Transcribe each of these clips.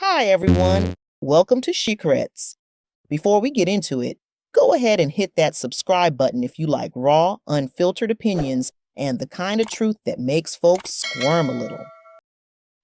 Hi, everyone. Welcome to Shhhcrets. Before we get into it, go ahead and hit that subscribe button if you like raw, unfiltered opinions and the kind of truth that makes folks squirm a little.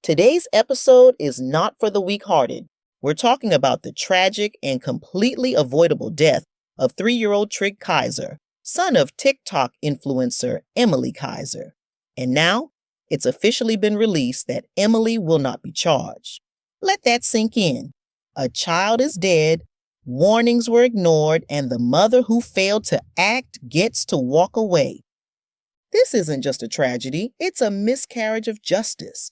Today's episode is not for the weak-hearted. We're talking about the tragic and completely avoidable death of 3-year-old Trigg Kiser, son of TikTok influencer Emilie Kiser. And now, it's officially been released that Emilie will not be charged. Let that sink in. A child is dead, warnings were ignored, and the mother who failed to act gets to walk away. This isn't just a tragedy, it's a miscarriage of justice.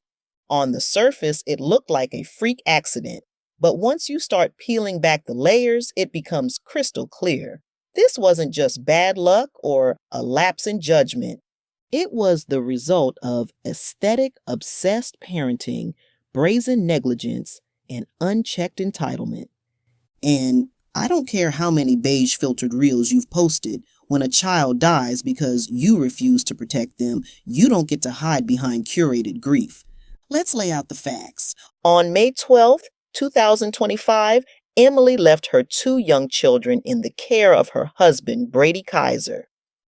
On the surface, it looked like a freak accident, but once you start peeling back the layers, it becomes crystal clear. This wasn't just bad luck or a lapse in judgment. It was the result of aesthetic-obsessed parenting, brazen negligence, and unchecked entitlement. And I don't care how many beige-filtered reels you've posted. When a child dies because you refuse to protect them, you don't get to hide behind curated grief. Let's lay out the facts. On May 12th, 2025, Emilie left her 2 young children in the care of her husband, Brady Kiser.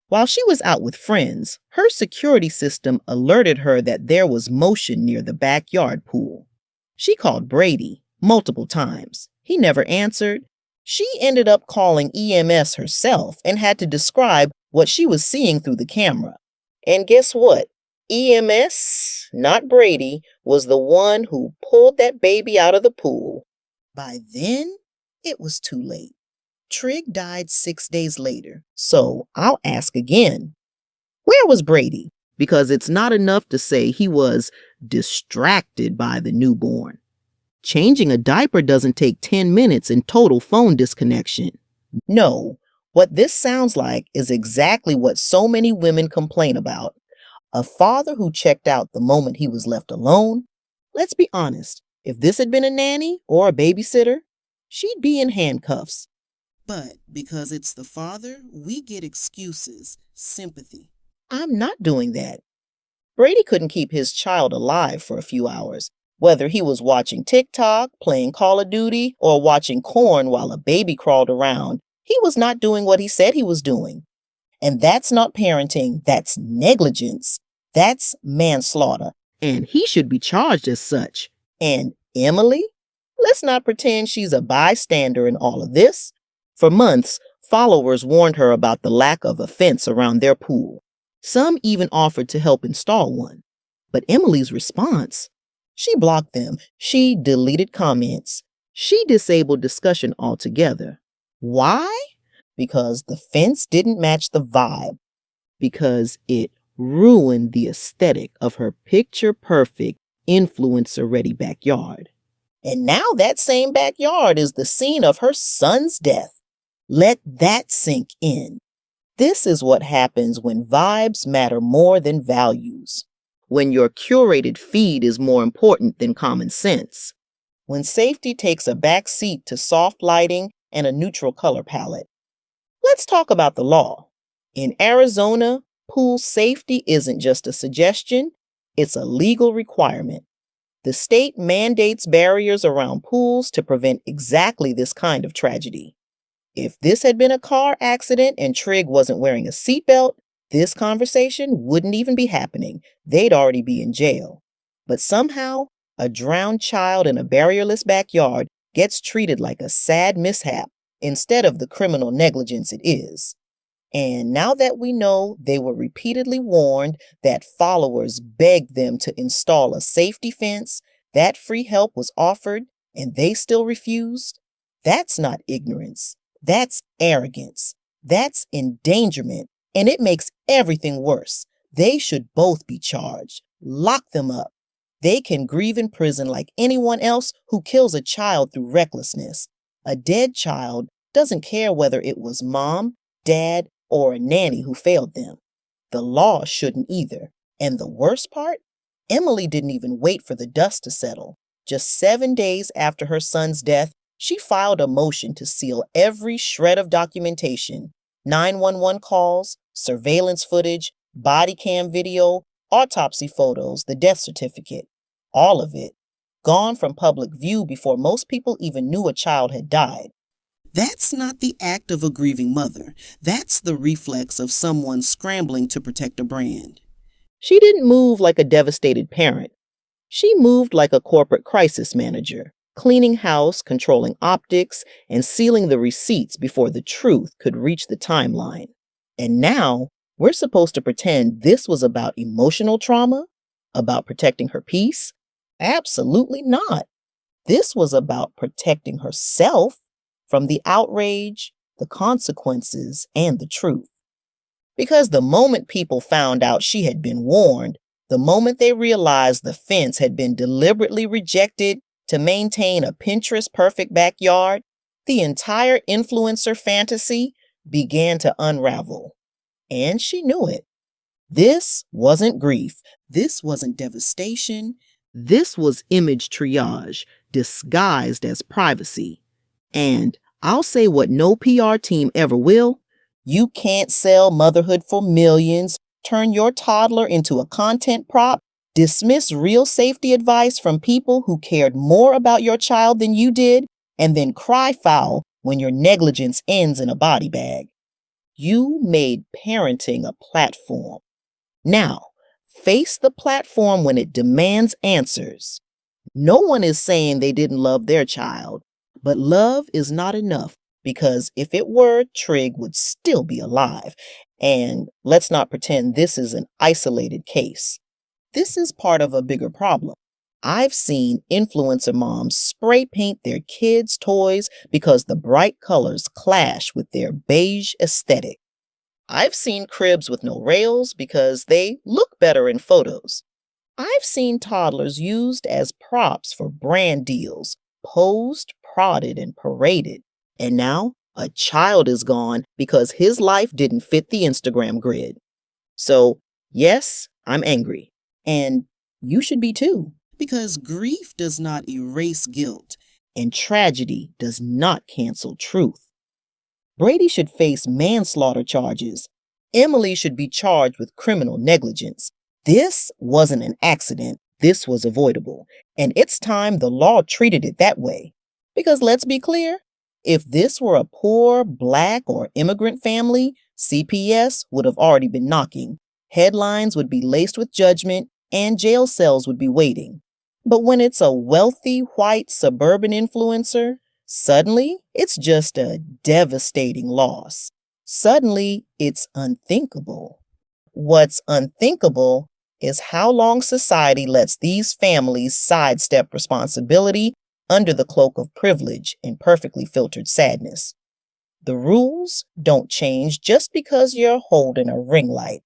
While she was out with friends, her security system alerted her that there was motion near the backyard pool. She called Brady multiple times. He never answered. She ended up calling EMS herself and had to describe what she was seeing through the camera. And guess what? EMS, not Brady, was the one who pulled that baby out of the pool. By then, it was too late. Trigg died 6 days later, so I'll ask again. Where was Brady? Because it's not enough to say he was distracted by the newborn. Changing a diaper doesn't take 10 minutes and total phone disconnection. No, what this sounds like is exactly what so many women complain about. A father who checked out the moment he was left alone. Let's be honest, if this had been a nanny or a babysitter, she'd be in handcuffs. But because it's the father, we get excuses, sympathy. I'm not doing that. Brady couldn't keep his child alive for a few hours. Whether he was watching TikTok, playing Call of Duty, or watching corn while a baby crawled around, he was not doing what he said he was doing. And that's not parenting, that's negligence. That's manslaughter. And he should be charged as such. And Emilie? Let's not pretend she's a bystander in all of this. For months, followers warned her about the lack of a fence around their pool. Some even offered to help install one. But Emilie's response? She blocked them. She deleted comments. She disabled discussion altogether. Why? Because the fence didn't match the vibe. Because it ruined the aesthetic of her picture-perfect, influencer-ready backyard. And now that same backyard is the scene of her son's death. Let that sink in. This is what happens when vibes matter more than values. When your curated feed is more important than common sense. When safety takes a back seat to soft lighting and a neutral color palette. Let's talk about the law. In Arizona, pool safety isn't just a suggestion, it's a legal requirement. The state mandates barriers around pools to prevent exactly this kind of tragedy. If this had been a car accident and Trigg wasn't wearing a seatbelt, this conversation wouldn't even be happening. They'd already be in jail. But somehow, a drowned child in a barrierless backyard gets treated like a sad mishap instead of the criminal negligence it is. And now that we know they were repeatedly warned, that followers begged them to install a safety fence, that free help was offered, and they still refused, that's not ignorance. That's arrogance. That's endangerment. And it makes everything worse. They should both be charged. Lock them up. They can grieve in prison like anyone else who kills a child through recklessness. A dead child doesn't care whether it was mom, dad, or a nanny who failed them. The law shouldn't either. And the worst part? Emilie didn't even wait for the dust to settle. Just 7 days after her son's death, she filed a motion to seal every shred of documentation, 911 calls, surveillance footage, body cam video, autopsy photos, the death certificate, all of it. gone from public view before most people even knew a child had died. That's not the act of a grieving mother. That's the reflex of someone scrambling to protect a brand. She didn't move like a devastated parent. She moved like a corporate crisis manager, cleaning house, controlling optics, and sealing the receipts before the truth could reach the timeline. And now, we're supposed to pretend this was about emotional trauma? About protecting her peace? Absolutely not. This was about protecting herself from the outrage, the consequences, and the truth. Because the moment people found out she had been warned, the moment they realized the fence had been deliberately rejected to maintain a Pinterest-perfect backyard, the entire influencer fantasy began to unravel. And she knew it. This wasn't grief. This wasn't devastation. This was image triage, disguised as privacy. And I'll say what no PR team ever will. You can't sell motherhood for millions, turn your toddler into a content prop, dismiss real safety advice from people who cared more about your child than you did, and then cry foul when your negligence ends in a body bag. You made parenting a platform. Now, face the platform when it demands answers. No one is saying they didn't love their child, but love is not enough, because if it were, Trigg would still be alive. And let's not pretend this is an isolated case. This is part of a bigger problem. I've seen influencer moms spray paint their kids' toys because the bright colors clash with their beige aesthetic. I've seen cribs with no rails because they look better in photos. I've seen toddlers used as props for brand deals, posed, prodded, and paraded. And now a child is gone because his life didn't fit the Instagram grid. So, yes, I'm angry. And you should be too. Because grief does not erase guilt, and tragedy does not cancel truth. Brady should face manslaughter charges. Emilie should be charged with criminal negligence. This wasn't an accident. This was avoidable. And it's time the law treated it that way. Because let's be clear, if this were a poor, Black, or immigrant family, CPS would have already been knocking. Headlines would be laced with judgment, and jail cells would be waiting. But when it's a wealthy, white, suburban influencer, suddenly it's just a devastating loss. Suddenly it's unthinkable. What's unthinkable is how long society lets these families sidestep responsibility under the cloak of privilege and perfectly filtered sadness. The rules don't change just because you're holding a ring light.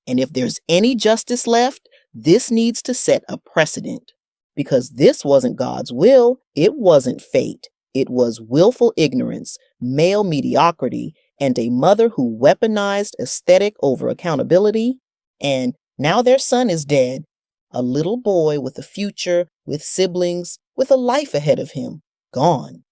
And if there's any justice left, this needs to set a precedent. Because this wasn't God's will, it wasn't fate. It was willful ignorance, male mediocrity, and a mother who weaponized aesthetic over accountability. And now their son is dead. A little boy with a future, with siblings, with a life ahead of him, gone.